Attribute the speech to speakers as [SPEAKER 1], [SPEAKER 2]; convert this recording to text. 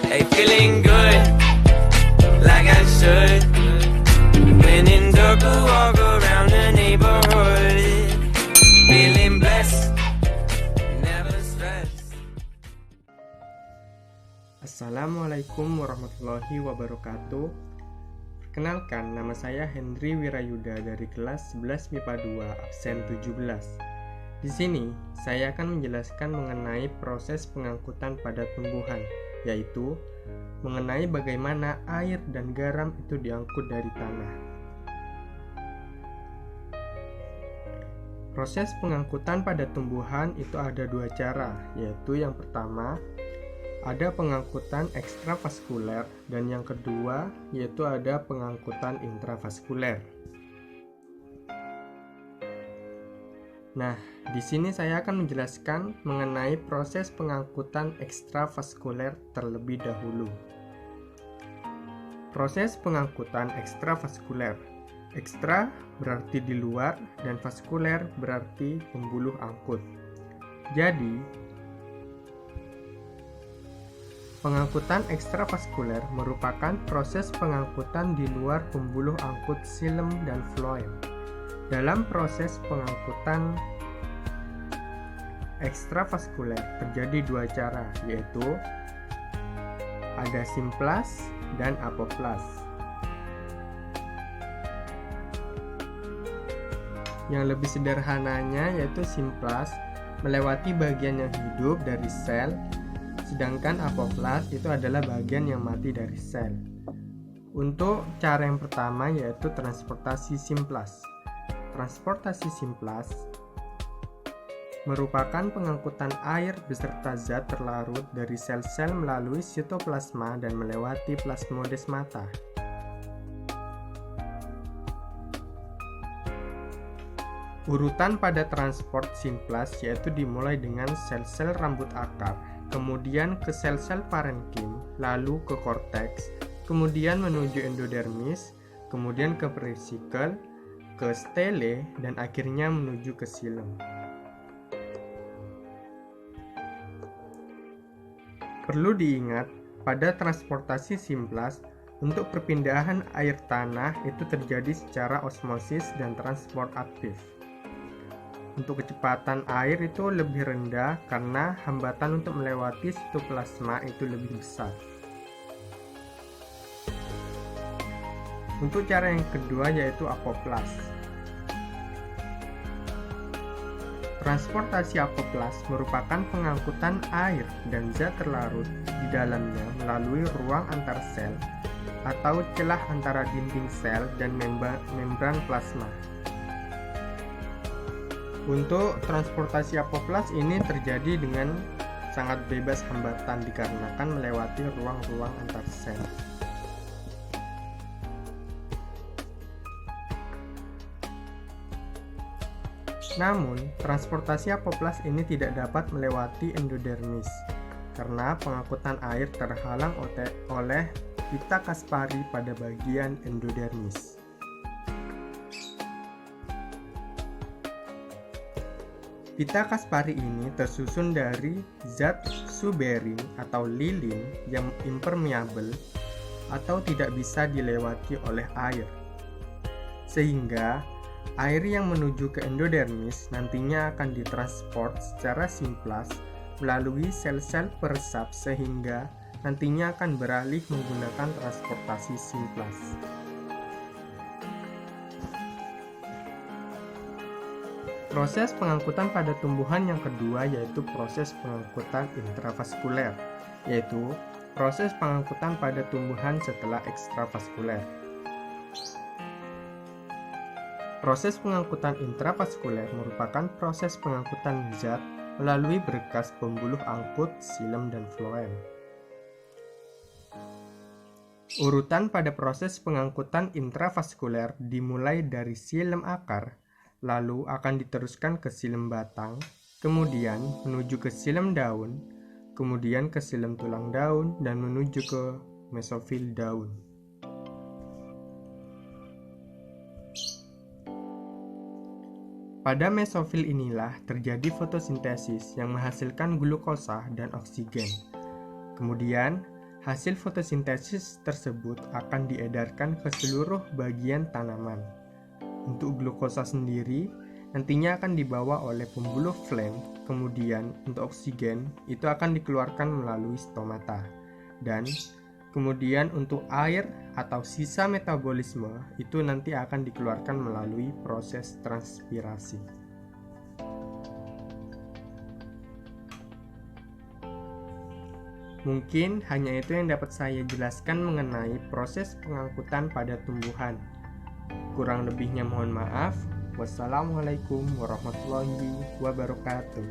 [SPEAKER 1] Hey, feeling good, like I should. When in dark, I walk around the neighborhood. Feeling blessed, never stressed.
[SPEAKER 2] Assalamualaikum warahmatullahi wabarakatuh. Perkenalkan, nama saya Hendri Wirayuda dari kelas 11 MIPA 2 absen 17. Di sini, saya akan menjelaskan mengenai proses pengangkutan pada tumbuhan, yaitu mengenai bagaimana air dan garam itu diangkut dari tanah. Proses pengangkutan pada tumbuhan itu ada dua cara, yaitu yang pertama, ada pengangkutan ekstravaskuler, dan yang kedua yaitu ada pengangkutan intravaskuler. Nah, di sini saya akan menjelaskan mengenai proses pengangkutan ekstravaskuler terlebih dahulu. Proses pengangkutan ekstravaskuler. Ekstra berarti di luar dan vaskuler berarti pembuluh angkut. Jadi, pengangkutan ekstravaskuler merupakan proses pengangkutan di luar pembuluh angkut xilem dan floem. Dalam proses pengangkutan ekstravaskuler terjadi dua cara, yaitu ada simplas dan apoplas. Yang lebih sederhananya yaitu simplas melewati bagian yang hidup dari sel, sedangkan apoplas itu adalah bagian yang mati dari sel. Untuk cara yang pertama yaitu transportasi simplas. Transportasi simplas merupakan pengangkutan air beserta zat terlarut dari sel-sel melalui sitoplasma dan melewati plasmodesmata. Urutan pada transport simplas yaitu dimulai dengan sel-sel rambut akar, kemudian ke sel-sel parenkim, lalu ke korteks, kemudian menuju endodermis, kemudian ke perisikkel, ke stele, dan akhirnya menuju ke xilem. Perlu diingat, pada transportasi simplas, untuk perpindahan air tanah itu terjadi secara osmosis dan transport aktif. Untuk kecepatan air itu lebih rendah karena hambatan untuk melewati sitoplasma itu lebih besar. Untuk cara yang kedua yaitu apoplas. Transportasi apoplas merupakan pengangkutan air dan zat terlarut di dalamnya melalui ruang antar sel atau celah antara dinding sel dan membran plasma. Untuk transportasi apoplas ini terjadi dengan sangat bebas hambatan dikarenakan melewati ruang-ruang antar sel. Namun, transportasi apoplas ini tidak dapat melewati endodermis karena pengangkutan air terhalang oleh pita Kaspari pada bagian endodermis. Pita Kaspari ini tersusun dari zat suberin atau lilin yang impermeable atau tidak bisa dilewati oleh air, sehingga air yang menuju ke endodermis nantinya akan ditransport secara simplas melalui sel-sel peresap sehingga nantinya akan beralih menggunakan transportasi simplas. Proses pengangkutan pada tumbuhan yang kedua yaitu proses pengangkutan intravaskuler, yaitu proses pengangkutan pada tumbuhan setelah ekstravaskuler. Proses pengangkutan intravaskuler merupakan proses pengangkutan zat melalui berkas pembuluh angkut xilem dan floem. Urutan pada proses pengangkutan intravaskuler dimulai dari xilem akar, lalu akan diteruskan ke xilem batang, kemudian menuju ke xilem daun, kemudian ke xilem tulang daun, dan menuju ke mesofil daun. Pada mesofil inilah terjadi fotosintesis yang menghasilkan glukosa dan oksigen. Kemudian, Hasil fotosintesis tersebut akan diedarkan ke seluruh bagian tanaman. Untuk glukosa sendiri, nantinya akan dibawa oleh pembuluh flen, kemudian untuk oksigen itu akan dikeluarkan melalui stomata. Dan kemudian untuk air atau sisa metabolisme itu nanti akan dikeluarkan melalui proses transpirasi. Mungkin hanya itu yang dapat saya jelaskan mengenai proses pengangkutan pada tumbuhan. Kurang lebihnya mohon maaf. Wassalamualaikum warahmatullahi wabarakatuh.